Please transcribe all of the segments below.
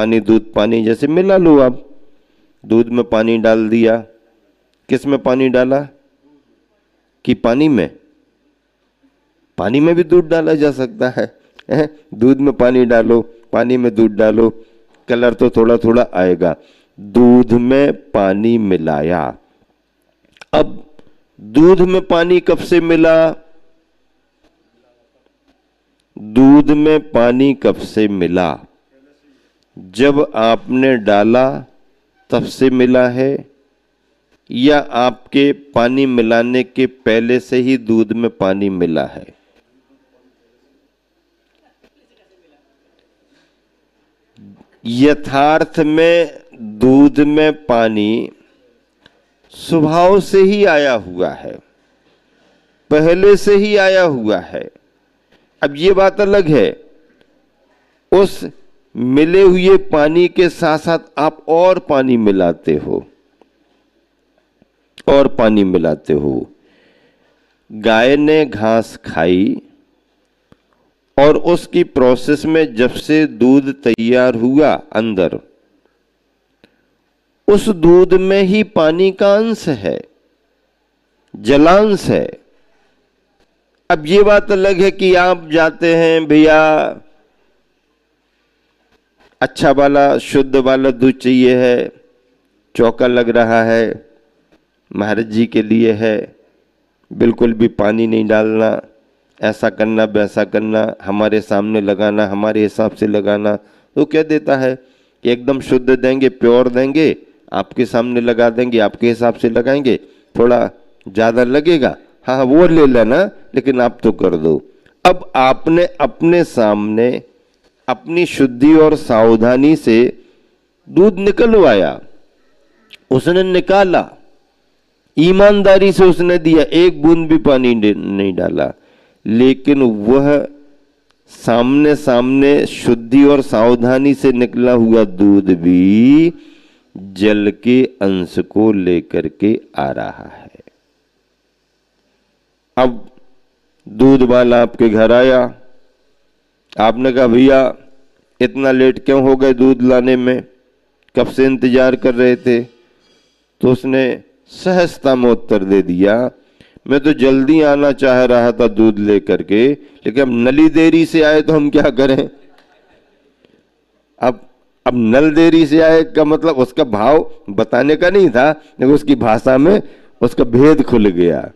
पानी, दूध पानी जैसे मिला लो आप। दूध में पानी डाल दिया, किस में पानी डाला कि पानी में? पानी में भी दूध डाला जा सकता है। दूध में पानी डालो, पानी में दूध डालो, कलर तो थोड़ा थोड़ा आएगा। दूध में पानी मिलाया। अब दूध में पानी कब से मिला? दूध में पानी कब से मिला? जब आपने डाला तब से मिला है, या आपके पानी मिलाने के पहले से ही दूध में पानी मिला है? यथार्थ में दूध में पानी स्वभाव से ही आया हुआ है, पहले से ही आया हुआ है। अब ये बात अलग है, उस मिले हुए पानी के साथ साथ आप और पानी मिलाते हो, और पानी मिलाते हो। गाय ने घास खाई और उसकी प्रोसेस में जब से दूध तैयार हुआ अंदर, उस दूध में ही पानी का अंश है, जलांश है। अब ये बात अलग है कि आप जाते हैं, भैया अच्छा वाला शुद्ध वाला दूध चाहिए है, चौका लग रहा है, महाराज जी के लिए है, बिल्कुल भी पानी नहीं डालना, ऐसा करना वैसा करना, हमारे सामने लगाना, हमारे हिसाब से लगाना। तो क्या देता है कि एकदम शुद्ध देंगे, प्योर देंगे, आपके सामने लगा देंगे, आपके हिसाब से लगाएंगे, थोड़ा ज़्यादा लगेगा, हाँ वो ले लेना, लेकिन आप तो कर दो। अब आपने अपने सामने अपनी शुद्धि और सावधानी से दूध निकलवाया, उसने निकाला, ईमानदारी से उसने दिया, एक बूंद भी पानी नहीं डाला, लेकिन वह सामने सामने शुद्धि और सावधानी से निकला हुआ दूध भी जल के अंश को लेकर के आ रहा है। अब दूध वाला आपके घर आया, आपने कहा भैया इतना लेट क्यों हो गए दूध लाने में, कब से इंतजार कर रहे थे? तो उसने सहजता में उत्तर दे दिया, मैं तो जल्दी आना चाह रहा था दूध लेकर के, लेकिन अब नली देरी से आए तो हम क्या करें। अब नल देरी से आए का मतलब उसका भाव बताने का नहीं था, लेकिन उसकी भाषा में उसका भेद खुल गया,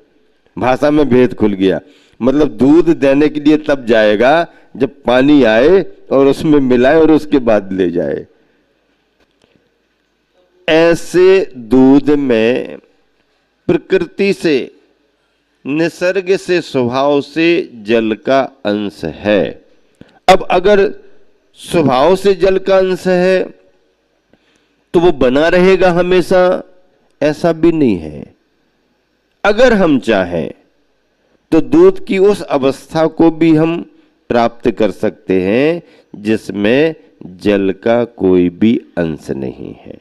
भाषा में भेद खुल गया। मतलब दूध देने के लिए तब जाएगा जब पानी आए और उसमें मिलाए और उसके बाद ले जाए। ऐसे दूध में प्रकृति से, निसर्ग से, स्वभाव से जल का अंश है। अब अगर स्वभाव से जल का अंश है तो वो बना रहेगा हमेशा, ऐसा भी नहीं है। अगर हम चाहें तो दूध की उस अवस्था को भी हम प्राप्त कर सकते हैं जिसमें जल का कोई भी अंश नहीं है।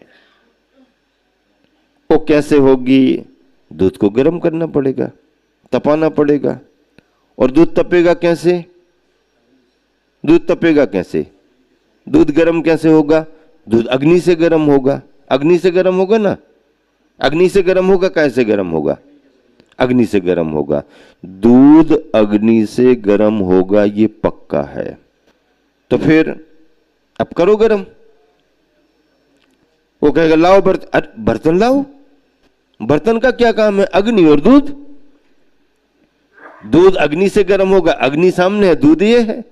वो कैसे होगी? दूध को गर्म करना पड़ेगा, तपाना पड़ेगा। और दूध तपेगा कैसे? दूध तपेगा कैसे? दूध गर्म कैसे होगा? दूध अग्नि से गर्म होगा। अग्नि से गर्म होगा ना, अग्नि से गर्म होगा। कैसे गर्म होगा? अग्नि से गर्म होगा। दूध अग्नि से गर्म होगा, ये पक्का है। तो फिर अब करो गर्म। वो कहेगा लाओ बर्तन, बर्तन लाओ। बर्तन का क्या काम है? अग्नि और दूध। दूध अग्नि से गर्म होगा, अग्नि सामने है, दूध ये है।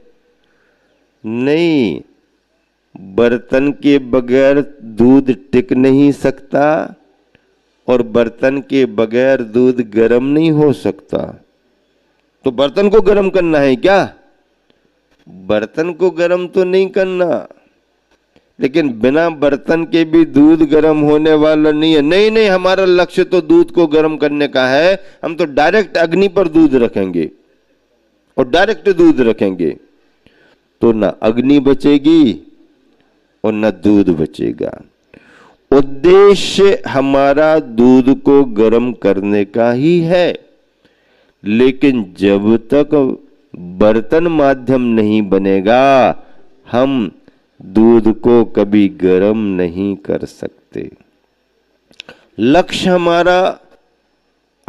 नहीं, बर्तन के बगैर दूध टिक नहीं सकता और बर्तन के बगैर दूध गर्म नहीं हो सकता। तो बर्तन को गर्म करना है क्या? बर्तन को गर्म तो नहीं करना, लेकिन बिना बर्तन के भी दूध गर्म होने वाला नहीं है। नहीं नहीं, हमारा लक्ष्य तो दूध को गर्म करने का है। हम तो डायरेक्ट अग्नि पर दूध रखेंगे और डायरेक्ट दूध रखेंगे, तो ना अग्नि बचेगी और ना दूध बचेगा। उद्देश्य हमारा दूध को गर्म करने का ही है, लेकिन जब तक बर्तन माध्यम नहीं बनेगा, हम दूध को कभी गर्म नहीं कर सकते। लक्ष्य हमारा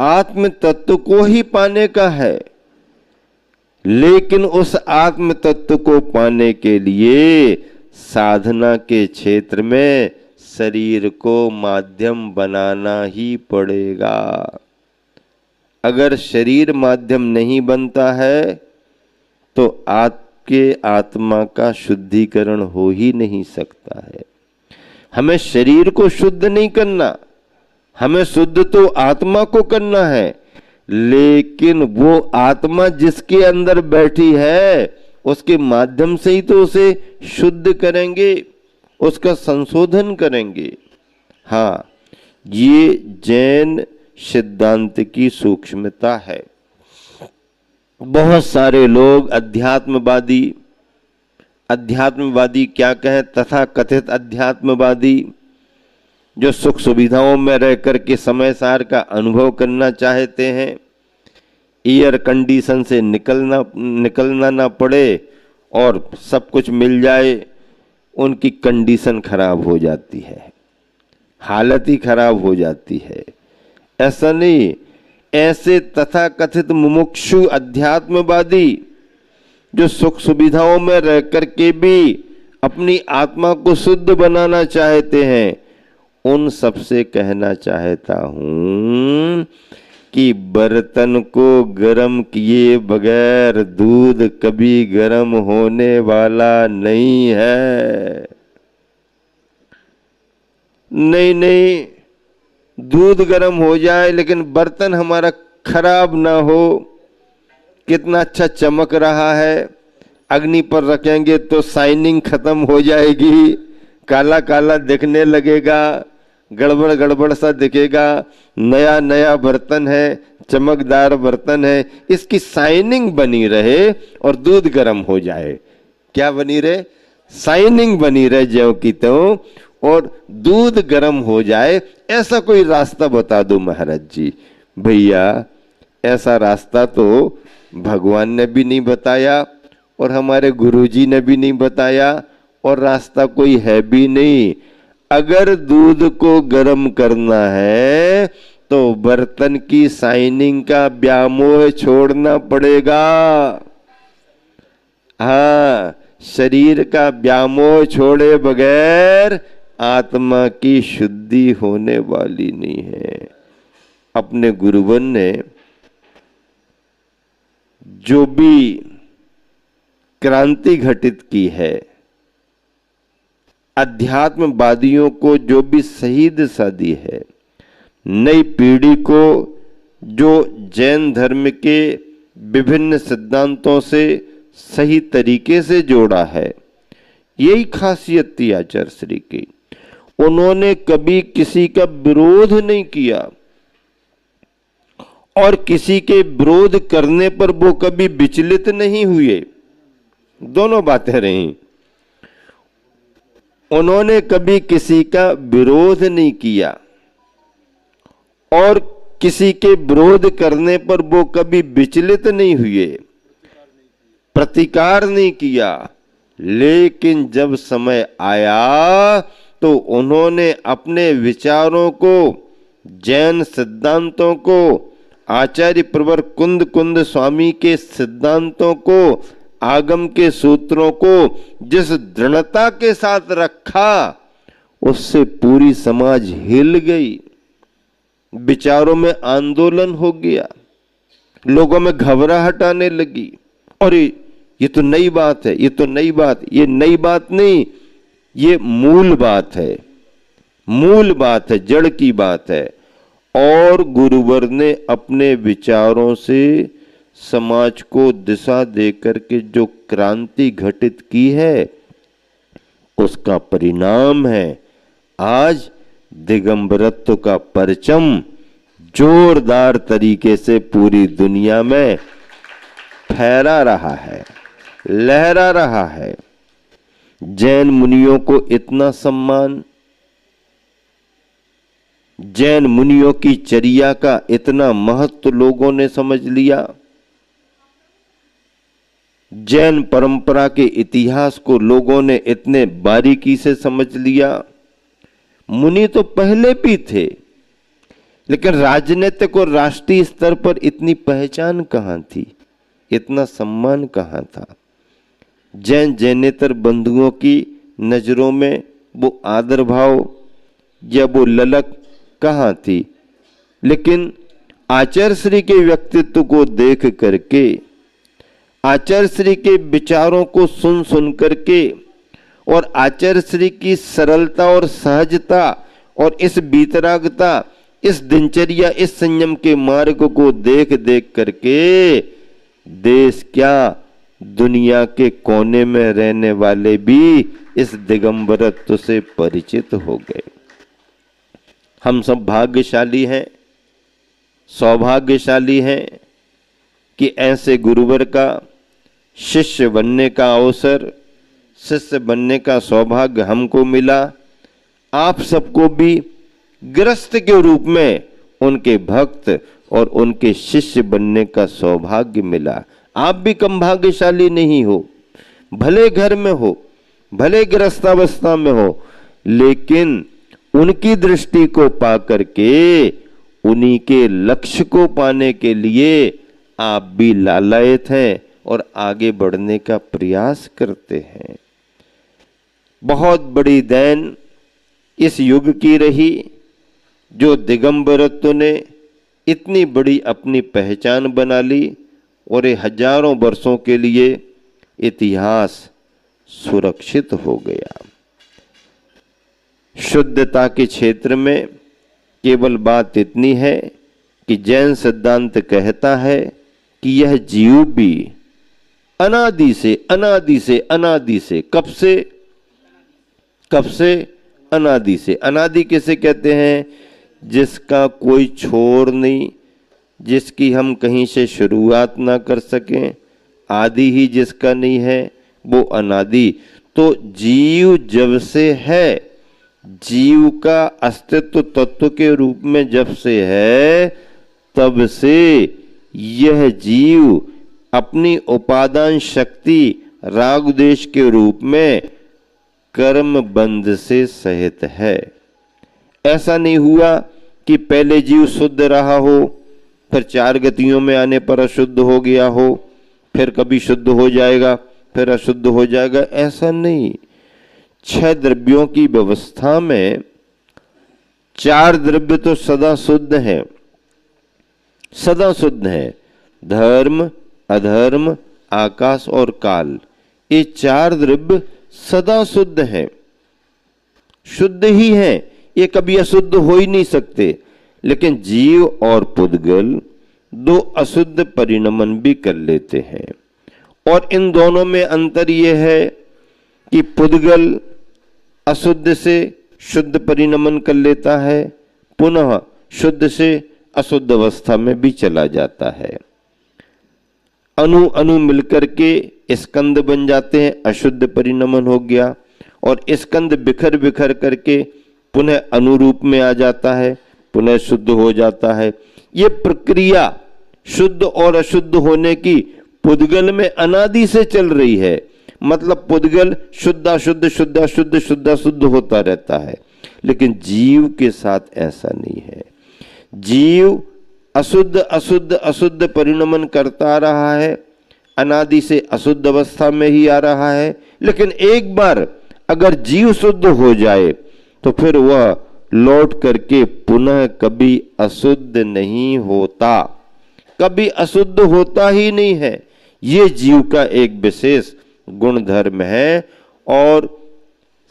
आत्म तत्व को ही पाने का है, लेकिन उस आत्म तत्व को पाने के लिए साधना के क्षेत्र में शरीर को माध्यम बनाना ही पड़ेगा। अगर शरीर माध्यम नहीं बनता है तो आपके आत्मा का शुद्धिकरण हो ही नहीं सकता है। हमें शरीर को शुद्ध नहीं करना, हमें शुद्ध तो आत्मा को करना है, लेकिन वो आत्मा जिसके अंदर बैठी है उसके माध्यम से ही तो उसे शुद्ध करेंगे, उसका संशोधन करेंगे। हाँ, ये जैन सिद्धांत की सूक्ष्मता है। बहुत सारे लोग अध्यात्मवादी क्या कहें, तथा कथित अध्यात्मवादी जो सुख सुविधाओं में रह करके समय सार का अनुभव करना चाहते हैं, एयर कंडीशन से निकलना ना पड़े और सब कुछ मिल जाए, उनकी कंडीशन खराब हो जाती है, हालत ही खराब हो जाती है। ऐसा नहीं, ऐसे तथा कथित मुमुक्षु अध्यात्मवादी जो सुख सुविधाओं में रह करके भी अपनी आत्मा को शुद्ध बनाना चाहते हैं, उन सबसे कहना चाहता हूं कि बर्तन को गर्म किए बगैर दूध कभी गर्म होने वाला नहीं है। नहीं, दूध गर्म हो जाए लेकिन बर्तन हमारा खराब ना हो। कितना अच्छा चमक रहा है, अग्नि पर रखेंगे तो शाइनिंग खत्म हो जाएगी, काला काला दिखने लगेगा, गड़बड़ सा दिखेगा। नया नया बर्तन है, चमकदार बर्तन है, इसकी शाइनिंग बनी रहे और दूध गर्म हो जाए। क्या बनी रहे? शाइनिंग बनी रहे ज्यों की त्यों, और दूध गर्म हो जाए। ऐसा कोई रास्ता बता दो महाराज जी। भैया, ऐसा रास्ता तो भगवान ने भी नहीं बताया और हमारे गुरुजी ने भी नहीं बताया, और रास्ता कोई है भी नहीं। अगर दूध को गर्म करना है तो बर्तन की शाइनिंग का व्यामोह छोड़ना पड़ेगा। हाँ, शरीर का व्यामोह छोड़े बगैर आत्मा की शुद्धि होने वाली नहीं है। अपने गुरुवन ने जो भी क्रांति घटित की है, अध्यात्मवादियों को जो भी सही दिशा दी है, नई पीढ़ी को जो जैन धर्म के विभिन्न सिद्धांतों से सही तरीके से जोड़ा है, यही खासियत थी आचार्य श्री की। उन्होंने कभी किसी का विरोध नहीं किया और किसी के विरोध करने पर वो कभी विचलित नहीं हुए। दोनों बातें रहीं। उन्होंने कभी किसी का विरोध नहीं किया और किसी के विरोध करने पर वो कभी विचलित नहीं हुए, प्रतिकार नहीं किया। लेकिन जब समय आया तो उन्होंने अपने विचारों को, जैन सिद्धांतों को, आचार्य प्रवर कुंद स्वामी के सिद्धांतों को, आगम के सूत्रों को जिस दृढ़ता के साथ रखा, उससे पूरी समाज हिल गई। विचारों में आंदोलन हो गया, लोगों में घबराहट आने लगी। और ये तो नई बात है, ये तो नई बात। ये नई बात नहीं, ये मूल बात है, मूल बात है, जड़ की बात है। और गुरुवर ने अपने विचारों से समाज को दिशा देकर के जो क्रांति घटित की है, उसका परिणाम है आज दिगंबरत्व का परचम जोरदार तरीके से पूरी दुनिया में फहरा रहा है, लहरा रहा है। जैन मुनियों को इतना सम्मान, जैन मुनियों की चर्या का इतना महत्व लोगों ने समझ लिया। जैन परंपरा के इतिहास को लोगों ने इतने बारीकी से समझ लिया। मुनि तो पहले भी थे, लेकिन राजनीतिक और राष्ट्रीय स्तर पर इतनी पहचान कहां थी, इतना सम्मान कहां था। जैन जैनेतर बंधुओं की नजरों में वो आदर भाव या वो ललक कहां थी। लेकिन आचार्य श्री के व्यक्तित्व को देख करके, आचार्य श्री के विचारों को सुन सुन करके और आचार्य श्री की सरलता और सहजता और इस बीतरागता, इस दिनचर्या, इस संयम के मार्ग को देख देख करके देश क्या दुनिया के कोने में रहने वाले भी इस दिगंबरत्व से परिचित हो गए। हम सब भाग्यशाली हैं, सौभाग्यशाली हैं कि ऐसे गुरुवर का शिष्य बनने का अवसर, शिष्य बनने का सौभाग्य हमको मिला। आप सबको भी गृहस्थ के रूप में उनके भक्त और उनके शिष्य बनने का सौभाग्य मिला। आप भी कम भाग्यशाली नहीं हो, भले घर में हो, भले गृहस्थावस्था में हो, लेकिन उनकी दृष्टि को पा करके उन्हीं के लक्ष्य को पाने के लिए आप भी लालायित हैं और आगे बढ़ने का प्रयास करते हैं। बहुत बड़ी देन इस युग की रही जो दिगंबरत्व ने इतनी बड़ी अपनी पहचान बना ली और ये हजारों वर्षों के लिए इतिहास सुरक्षित हो गया। शुद्धता के क्षेत्र में केवल बात इतनी है कि जैन सिद्धांत कहता है कि यह जीव भी अनादि से कब से अनादि से। अनादि किसे कहते हैं? जिसका कोई छोर नहीं, जिसकी हम कहीं से शुरुआत ना कर सकें, आदि ही जिसका नहीं है वो अनादि। तो जीव जब से है, जीव का अस्तित्व तत्व के रूप में जब से है, तब से यह जीव अपनी उपादान शक्ति राग द्वेष के रूप में कर्म बंध से सहित है। ऐसा नहीं हुआ कि पहले जीव शुद्ध रहा हो, फिर चार गतियों में आने पर अशुद्ध हो गया हो, फिर कभी शुद्ध हो जाएगा, फिर अशुद्ध हो जाएगा। ऐसा नहीं। 6 द्रव्यों की व्यवस्था में 4 द्रव्य तो सदा शुद्ध हैं, सदा शुद्ध हैं। धर्म, अधर्म, आकाश और काल, ये 4 द्रव्य सदा शुद्ध हैं, शुद्ध ही हैं, ये कभी अशुद्ध हो ही नहीं सकते। लेकिन जीव और पुद्गल 2 अशुद्ध परिणमन भी कर लेते हैं, और इन दोनों में अंतर ये है कि पुद्गल अशुद्ध से शुद्ध परिणमन कर लेता है, पुनः शुद्ध से अशुद्ध अवस्था में भी चला जाता है। अणु अणु मिलकर के स्कंद बन जाते हैं, अशुद्ध परिणमन हो गया, और स्कंद बिखर बिखर करके पुनः अनुरूप में आ जाता है, पुनः शुद्ध हो जाता है। ये प्रक्रिया शुद्ध और अशुद्ध होने की पुद्गल में अनादि से चल रही है। मतलब पुद्गल शुद्ध अशुद्ध शुद्ध अशुद्ध शुद्ध अशुद्ध होता रहता है, लेकिन जीव के साथ ऐसा नहीं है। जीव अशुद्ध अशुद्ध अशुद्ध परिणमन करता रहा है, अनादि से अशुद्ध अवस्था में ही आ रहा है। लेकिन एक बार अगर जीव शुद्ध हो जाए तो फिर वह लौट करके पुनः कभी अशुद्ध नहीं होता, कभी अशुद्ध होता ही नहीं है। ये जीव का एक विशेष गुण धर्म है। और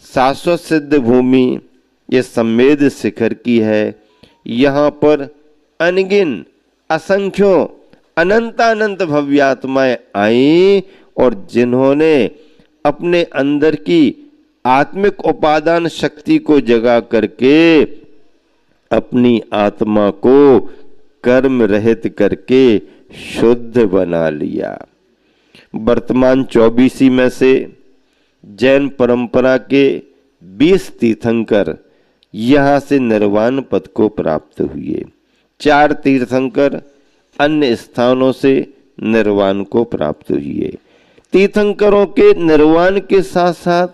शाश्वत सिद्ध भूमि ये संवेद शिखर की है। यहाँ पर अनगिन असंख्यों अनंत भव्यात्माएं आई, और जिन्होंने अपने अंदर की आत्मिक उपादान शक्ति को जगा करके अपनी आत्मा को कर्म रहित करके शुद्ध बना लिया। वर्तमान 24 में से जैन परंपरा के 20 तीर्थंकर यहाँ से निर्वाण पद को प्राप्त हुए। 4 तीर्थंकर अन्य स्थानों से निर्वाण को प्राप्त हुए। तीर्थंकरों के निर्वाण के साथ साथ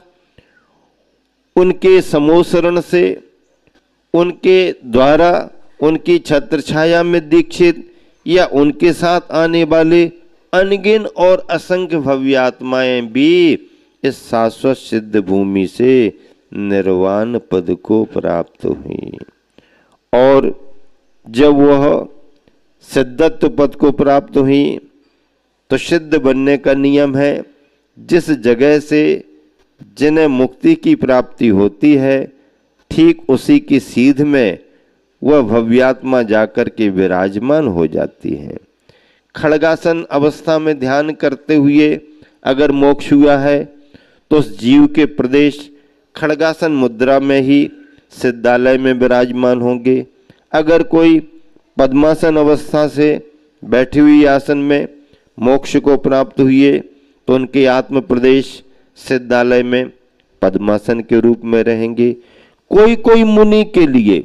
उनके समोसरण से, उनके द्वारा उनकी छत्र छाया में दीक्षित या उनके साथ आने वाले अनगिन और असंख्य भव्य आत्माएं भी इस शाश्वत सिद्ध भूमि से निर्वाण पद को प्राप्त हुई। और जब वह सिद्धत्व पद को प्राप्त हुई तो सिद्ध बनने का नियम है, जिस जगह से जिन्हें मुक्ति की प्राप्ति होती है ठीक उसी की सीध में वह भव्यात्मा जाकर के विराजमान हो जाती है। खड़गासन अवस्था में ध्यान करते हुए अगर मोक्ष हुआ है तो उस जीव के प्रदेश खड़गासन मुद्रा में ही सिद्धालय में विराजमान होंगे। अगर कोई पद्मासन अवस्था से बैठी हुई आसन में मोक्ष को प्राप्त हुए तो उनके आत्म प्रदेश सिद्धालय में पद्मासन के रूप में रहेंगे। कोई कोई मुनि के लिए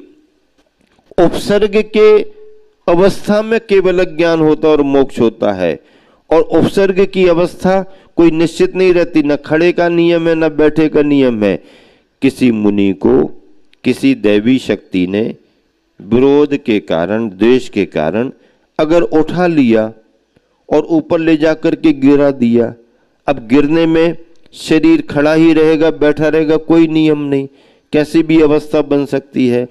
उपसर्ग के अवस्था में केवल ज्ञान होता और मोक्ष होता है, और उपसर्ग की अवस्था कोई निश्चित नहीं रहती, न खड़े का नियम है न बैठे का नियम है। किसी मुनि को किसी दैवी शक्ति ने विरोध के कारण, द्वेष के कारण अगर उठा लिया और ऊपर ले जाकर के गिरा दिया, अब गिरने में शरीर खड़ा ही रहेगा, बैठा रहेगा, कोई नियम नहीं, कैसी भी अवस्था बन सकती है।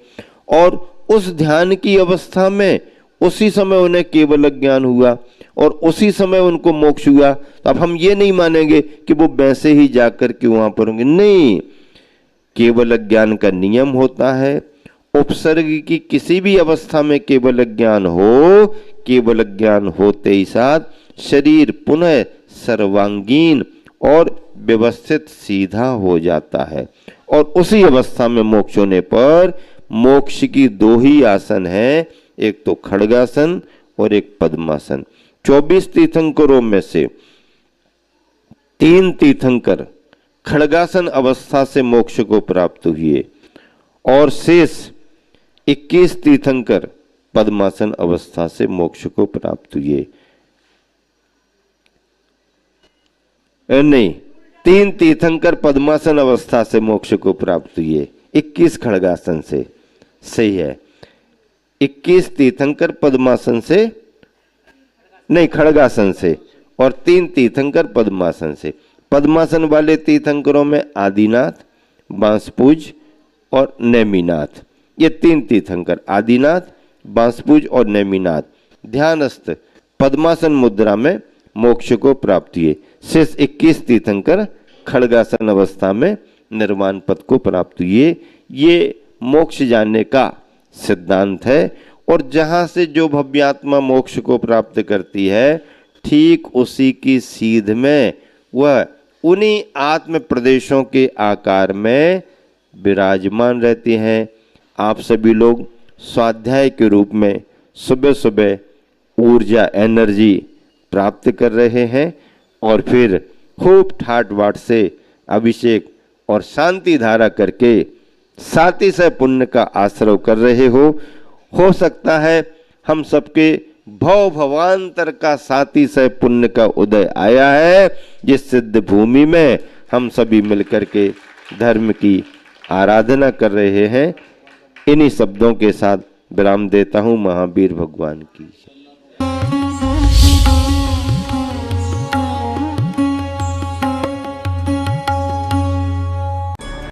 और उस ध्यान की अवस्था में उसी समय उन्हें केवल ज्ञान हुआ और उसी समय उनको मोक्ष हुआ। तो अब हम ये नहीं मानेंगे कि वो वैसे ही जाकर के वहां पर होंगे, नहीं, केवल ज्ञान का नियम होता है। उपसर्ग की किसी भी अवस्था में केवल ज्ञान हो, केवल ज्ञान होते ही साथ शरीर पुनः सर्वांगीण और व्यवस्थित सीधा हो जाता है। और उसी अवस्था में मोक्ष होने पर मोक्ष की दो ही आसन है, एक तो खड़गासन और एक पद्मासन। 24 तीर्थंकरों में से 3 तीर्थंकर खड़गासन अवस्था से मोक्ष को प्राप्त हुए और शेष 21 तीर्थंकर पद्मासन अवस्था से मोक्ष को प्राप्त हुए। नहीं, 3 तीर्थंकर पद्मासन अवस्था से मोक्ष को प्राप्त हुए, 21 खड़गासन से, सही है। 21 तीर्थंकर पद्मासन से, नहीं खड़गासन से, और 3 तीर्थंकर पद्मासन से। पद्मासन वाले तीर्थंकरों में आदिनाथ, बांसपूज और नेमिनाथ, ये 3 तीर्थंकर, आदिनाथ, बांसपूज और नेमिनाथ ध्यानस्थ पद्मासन मुद्रा में मोक्ष को प्राप्त हुए। शेष 21 तीर्थंकर खड़गासन अवस्था में निर्वाण पद को प्राप्त हुए। ये मोक्ष जाने का सिद्धांत है। और जहां से जो भव्यात्मा मोक्ष को प्राप्त करती है ठीक उसी की सीध में वह उन्हीं आत्म प्रदेशों के आकार में विराजमान रहती हैं। आप सभी लोग स्वाध्याय के रूप में सुबह सुबह ऊर्जा, एनर्जी प्राप्त कर रहे हैं और फिर खूब ठाट बाट से अभिषेक और शांति धारा करके सातिशय पुण्य का आश्रय कर रहे हो सकता है हम सबके भव भवांतर का सातिशय पुण्य का उदय आया है, जिस सिद्ध भूमि में हम सभी मिलकर के धर्म की आराधना कर रहे हैं। इन्हीं शब्दों के साथ विराम देता हूँ। महावीर भगवान की।